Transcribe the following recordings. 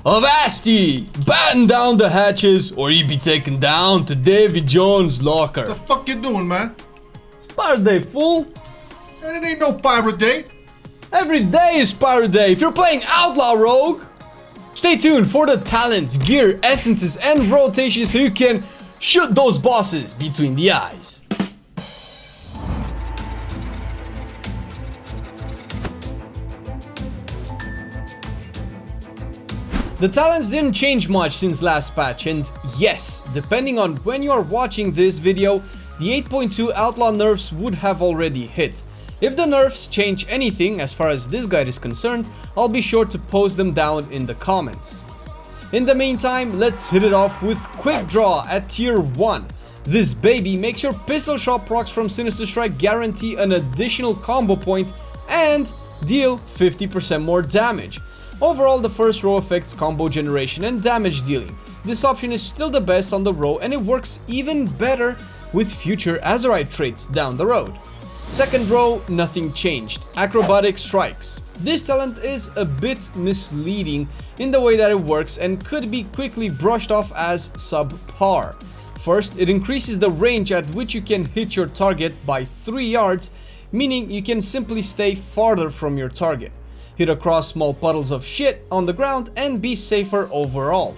Avasti! Batten down the hatches or you be taken down to Davy Jones' locker. The fuck you doing, man? It's Pirate Day, fool! And it ain't no Pirate Day. Every day is Pirate Day if you're playing Outlaw Rogue! Stay tuned for the talents, gear, essences, and rotations so you can shoot those bosses between the eyes. The talents didn't change much since last patch, and yes, depending on when you are watching this video, the 8.2 Outlaw nerfs would have already hit. If the nerfs change anything as far as this guide is concerned, I'll be sure to post them down in the comments. In the meantime, let's hit it off with Quick Draw at tier 1. This baby makes your pistol shot procs from Sinister Strike guarantee an additional combo point and deal 50% more damage. Overall, the first row affects combo generation and damage dealing. This option is still the best on the row and it works even better with future Azerite traits down the road. Second row, nothing changed. Acrobatic Strikes. This talent is a bit misleading in the way that it works and could be quickly brushed off as subpar. First, it increases the range at which you can hit your target by 3 yards, meaning you can simply stay farther from your target, hit across small puddles of shit on the ground, and be safer overall.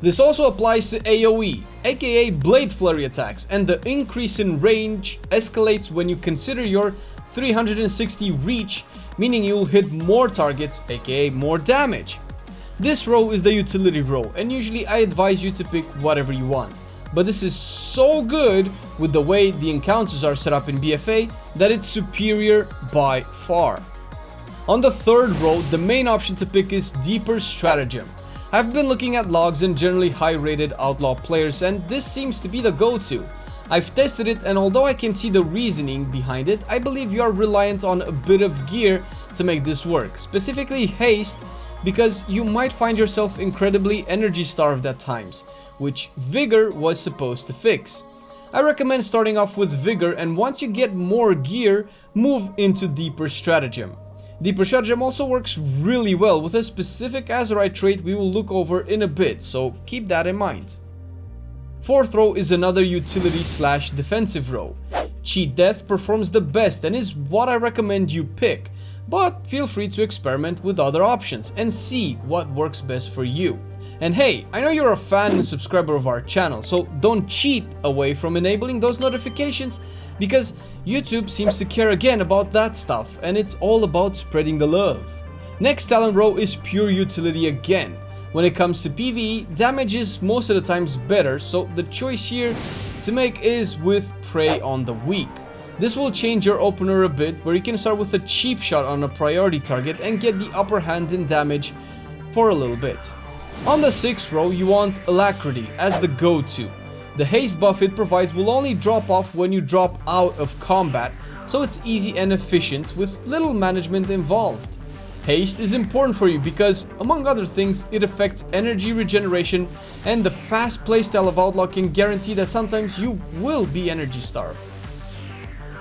This also applies to AoE, aka Blade Flurry attacks, and the increase in range escalates when you consider your 360 reach, meaning you'll hit more targets, aka more damage. This row is the utility row, and usually I advise you to pick whatever you want. But this is so good with the way the encounters are set up in BFA that it's superior by far. On the third row, the main option to pick is Deeper Stratagem. I've been looking at logs and generally high-rated Outlaw players, and this seems to be the go-to. I've tested it, and although I can see the reasoning behind it, I believe you are reliant on a bit of gear to make this work, specifically haste, because you might find yourself incredibly energy starved at times, which Vigor was supposed to fix. I recommend starting off with Vigor, and once you get more gear, move into Deeper Stratagem. Deeper Stratagem also works really well with a specific Azerite trait we will look over in a bit, so keep that in mind. Fourth row is another utility / defensive row. Cheat Death performs the best and is what I recommend you pick, but feel free to experiment with other options and see what works best for you. And hey, I know you're a fan and subscriber of our channel, so don't cheat away from enabling those notifications, because YouTube seems to care again about that stuff, and it's all about spreading the love. Next talent row is pure utility again. When it comes to PvE, damage is most of the times better, so the choice here to make is with Prey on the Weak. This will change your opener a bit, where you can start with a cheap shot on a priority target and get the upper hand in damage for a little bit. On the sixth row, you want Alacrity as the go-to. The haste buff it provides will only drop off when you drop out of combat, so it's easy and efficient with little management involved. Haste is important for you because, among other things, it affects energy regeneration, and the fast playstyle of Outlaw can guarantee that sometimes you will be energy starved.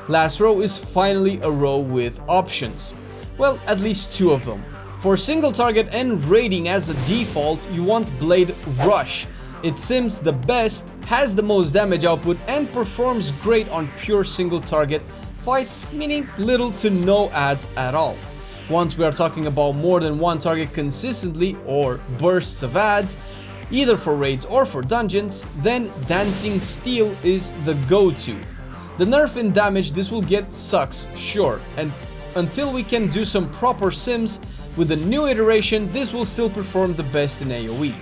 Last row is finally a row with options. Well, at least 2 of them. For single target and raiding as a default, you want Blade Rush. It sims the best, has the most damage output, and performs great on pure single target fights, meaning little to no adds at all. Once we are talking about more than one target consistently, or bursts of adds, either for raids or for dungeons, then Dancing Steel is the go-to. The nerf in damage this will get sucks, sure, and until we can do some proper sims, with the new iteration this will still perform the best in AoE.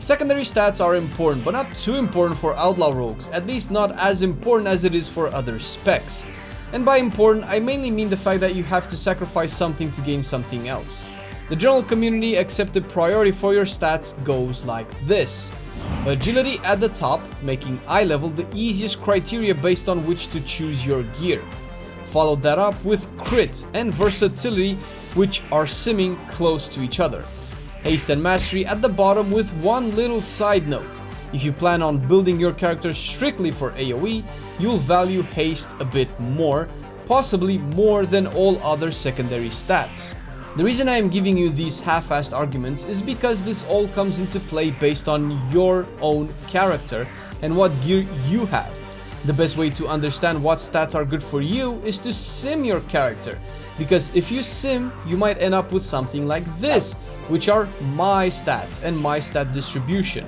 Secondary stats are important, but not too important for Outlaw Rogues, at least not as important as it is for other specs. And by important, I mainly mean the fact that you have to sacrifice something to gain something else. The general community accepted priority for your stats goes like this. Agility at the top, making eye level the easiest criteria based on which to choose your gear. Follow that up with crit and versatility, which are simming close to each other. Haste and mastery at the bottom with one little side note. If you plan on building your character strictly for AoE, you'll value haste a bit more, possibly more than all other secondary stats. The reason I am giving you these half-assed arguments is because this all comes into play based on your own character and what gear you have. The best way to understand what stats are good for you is to sim your character, because if you sim, you might end up with something like this, which are my stats and my stat distribution.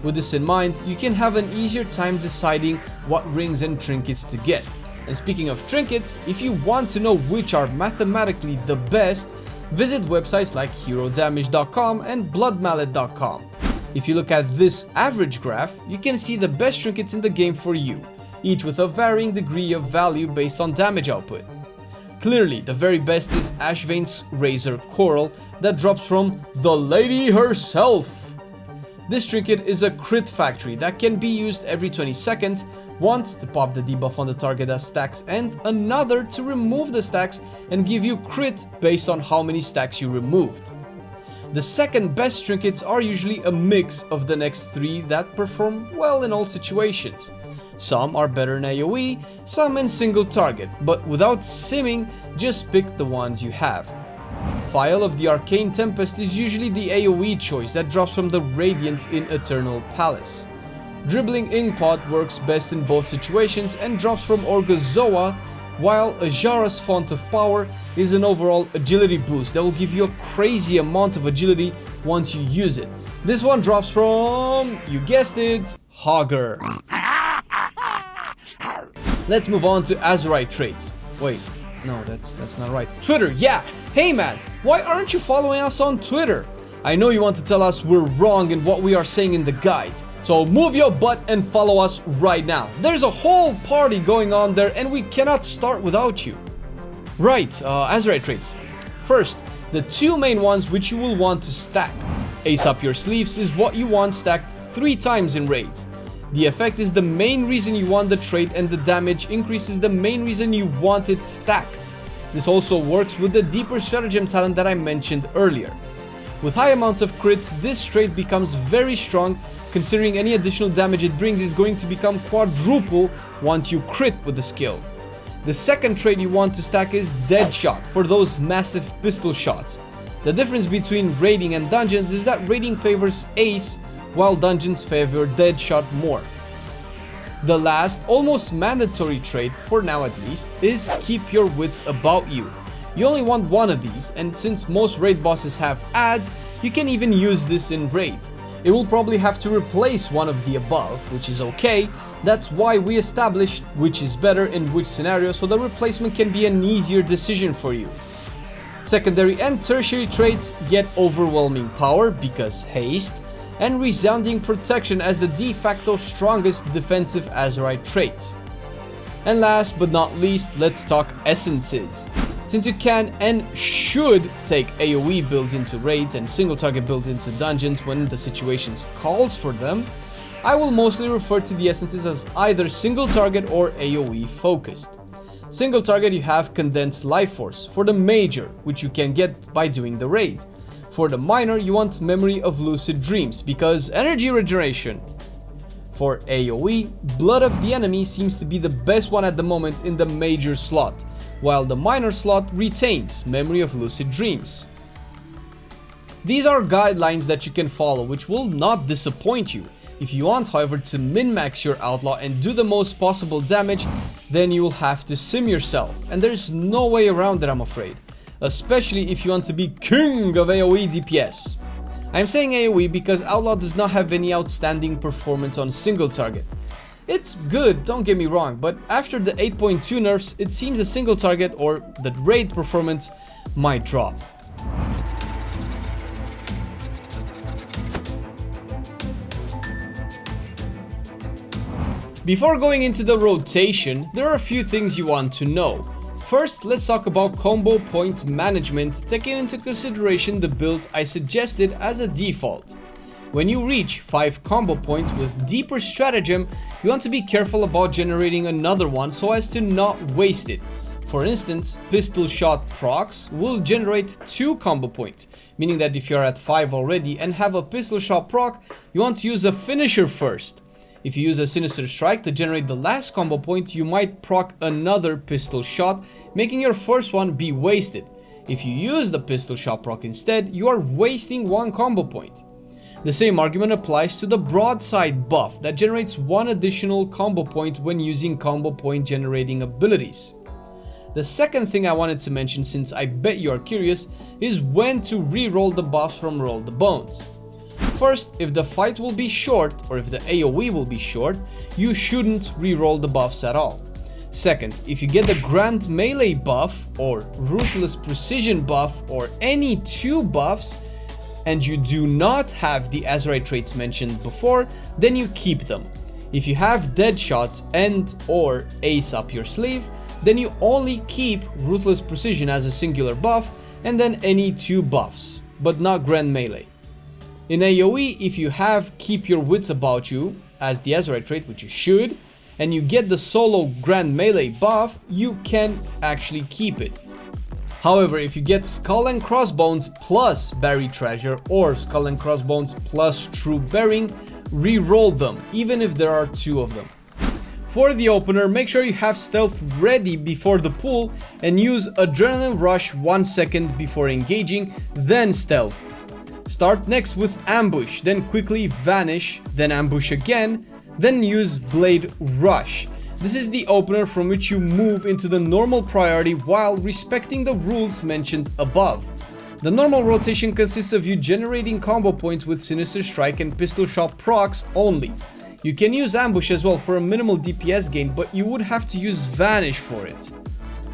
With this in mind, you can have an easier time deciding what rings and trinkets to get. And speaking of trinkets, if you want to know which are mathematically the best, visit websites like HeroDamage.com and BloodMallet.com. If you look at this average graph, you can see the best trinkets in the game for you, each with a varying degree of value based on damage output. Clearly, the very best is Ashvane's Razor Coral that drops from the lady herself. This trinket is a crit factory that can be used every 20 seconds, once to pop the debuff on the target as stacks and another to remove the stacks and give you crit based on how many stacks you removed. The second best trinkets are usually a mix of the next three that perform well in all situations. Some are better in AoE, some in single target, but without simming, just pick the ones you have. Phial of the Arcane Tempest is usually the AoE choice that drops from the Radiant in Eternal Palace. Dribbling Inkpot works best in both situations and drops from Orgozoa, while Ajara's Font of Power is an overall agility boost that will give you a crazy amount of agility once you use it. This one drops from, you guessed it, Hogger. Let's move on to Azerite traits. Wait, no, that's not right. Twitter, yeah! Hey man, why aren't you following us on Twitter? I know you want to tell us we're wrong in what we are saying in the guides, so move your butt and follow us right now. There's a whole party going on there and we cannot start without you. Right, Azerite traits. First, the two main ones which you will want to stack. Ace Up Your Sleeves is what you want stacked 3 times in raids. The effect is the main reason you want the trait and the damage increase is the main reason you want it stacked. This also works with the deeper stratagem talent that I mentioned earlier. With high amounts of crits, this trait becomes very strong, considering any additional damage it brings is going to become quadruple once you crit with the skill. The second trait you want to stack is Deadshot for those massive pistol shots. The difference between raiding and dungeons is that raiding favors ace, while dungeons favor Deadshot more. The last, almost mandatory trait, for now at least, is Keep Your Wits About You. You only want one of these, and since most raid bosses have ads, you can even use this in raids. It will probably have to replace one of the above, which is okay. That's why we established which is better in which scenario, so the replacement can be an easier decision for you. Secondary and tertiary traits get overwhelming power because haste, and resounding protection as the de facto strongest defensive Azerite trait. And last but not least, let's talk essences. Since you can and should take AoE builds into raids and single target builds into dungeons when the situation calls for them, I will mostly refer to the essences as either single target or AoE focused. Single target, you have Condensed Life Force for the major, which you can get by doing the raid. For the minor, you want Memory of Lucid Dreams because energy regeneration. For AoE, Blood of the Enemy seems to be the best one at the moment in the major slot, while the minor slot retains Memory of Lucid Dreams. These are guidelines that you can follow, which will not disappoint you. If you want, however, to min-max your Outlaw and do the most possible damage, then you will have to sim yourself, and there's no way around it, I'm afraid. Especially if you want to be king of AoE DPS. I'm saying AoE because Outlaw does not have any outstanding performance on single target. It's good, don't get me wrong, but after the 8.2 nerfs, it seems the single target or the raid performance might drop. Before going into the rotation, there are a few things you want to know. First, let's talk about combo point management, taking into consideration the build I suggested as a default. When you reach 5 combo points with deeper stratagem, you want to be careful about generating another one so as to not waste it. For instance, pistol shot procs will generate 2 combo points, meaning that if you're at 5 already and have a pistol shot proc, you want to use a finisher first. If you use a sinister strike to generate the last combo point, you might proc another pistol shot, making your first one be wasted. If you use the pistol shot proc instead, you are wasting 1 combo point. The same argument applies to the broadside buff that generates 1 additional combo point when using combo point generating abilities. The second thing I wanted to mention, since I bet you are curious, is when to re-roll the buffs from Roll the Bones. First, if the fight will be short, or if the AoE will be short, you shouldn't re-roll the buffs at all. Second, if you get the Grand Melee buff, or Ruthless Precision buff, or any 2 buffs, and you do not have the Azerite traits mentioned before, then you keep them. If you have Deadshot and or Ace up your sleeve, then you only keep Ruthless Precision as a singular buff, and then any 2 buffs, but not Grand Melee. In AoE, if you have Keep Your Wits About You as the Azerite trait, which you should, and you get the solo Grand Melee buff, you can actually keep it. However, if you get Skull and Crossbones plus Buried Treasure or Skull and Crossbones plus True Bearing, re-roll them, even if there are 2 of them. For the opener, make sure you have stealth ready before the pull and use Adrenaline Rush 1 second before engaging, then stealth. Start next with Ambush, then quickly Vanish, then Ambush again, then use Blade Rush. This is the opener from which you move into the normal priority while respecting the rules mentioned above. The normal rotation consists of you generating combo points with Sinister Strike and Pistol Shot procs only. You can use Ambush as well for a minimal DPS gain, but you would have to use Vanish for it.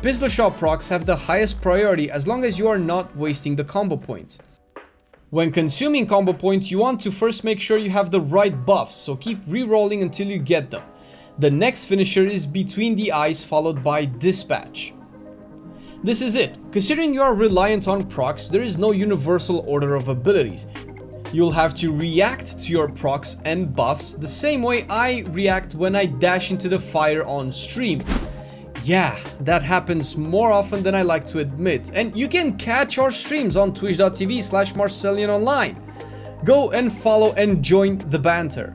Pistol Shot procs have the highest priority as long as you are not wasting the combo points. When consuming combo points, you want to first make sure you have the right buffs, so keep re-rolling until you get them. The next finisher is Between the Eyes, followed by Dispatch. This is it. Considering you are reliant on procs, there is no universal order of abilities. You'll have to react to your procs and buffs the same way I react when I dash into the fire on stream. Yeah, that happens more often than I like to admit, and you can catch our streams on twitch.tv/MarcelianOnline. Go and follow and join the banter.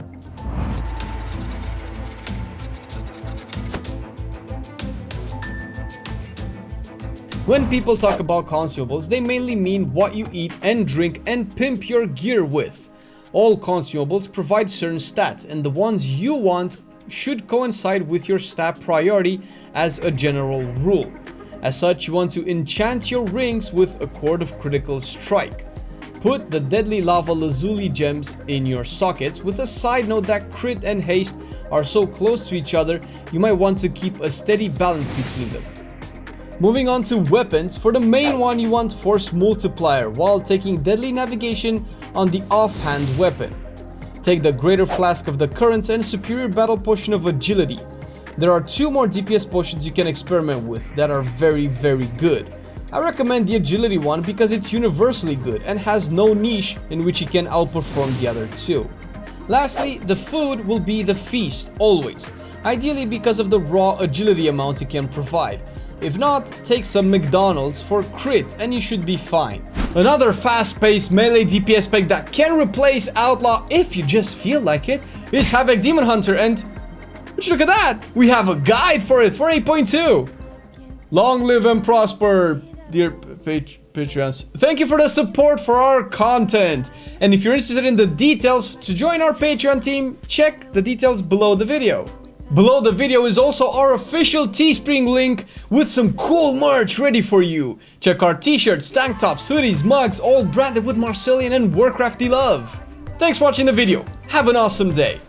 When people talk about consumables, they mainly mean what you eat and drink and pimp your gear with. All consumables provide certain stats, and the ones you want should coincide with your stat priority as a general rule. As such, you want to enchant your rings with a Cord of Critical Strike. Put the Deadly Lava Lazuli gems in your sockets, with a side note that crit and haste are so close to each other, you might want to keep a steady balance between them. Moving on to weapons, for the main one you want Force Multiplier while taking Deadly Navigation on the offhand weapon. Take the Greater Flask of the Currents and Superior Battle Potion of Agility. There are 2 more DPS potions you can experiment with that are very good. I recommend the Agility one because it's universally good and has no niche in which it can outperform the other 2. Lastly, the food will be the Feast, always. Ideally because of the raw agility amount it can provide. If not, take some McDonald's for crit and you should be fine. Another fast-paced melee DPS spec that can replace Outlaw if you just feel like it is Havoc Demon Hunter, and would you look at that? We have a guide for it for 8.2. Long live and prosper, dear Patreons. Thank you for the support for our content. And if you're interested in the details to join our Patreon team, check the details below the video. Below the video is also our official Teespring link with some cool merch ready for you. Check our t-shirts, tank tops, hoodies, mugs, all branded with Marcelian and Warcrafty love. Thanks for watching the video. Have an awesome day.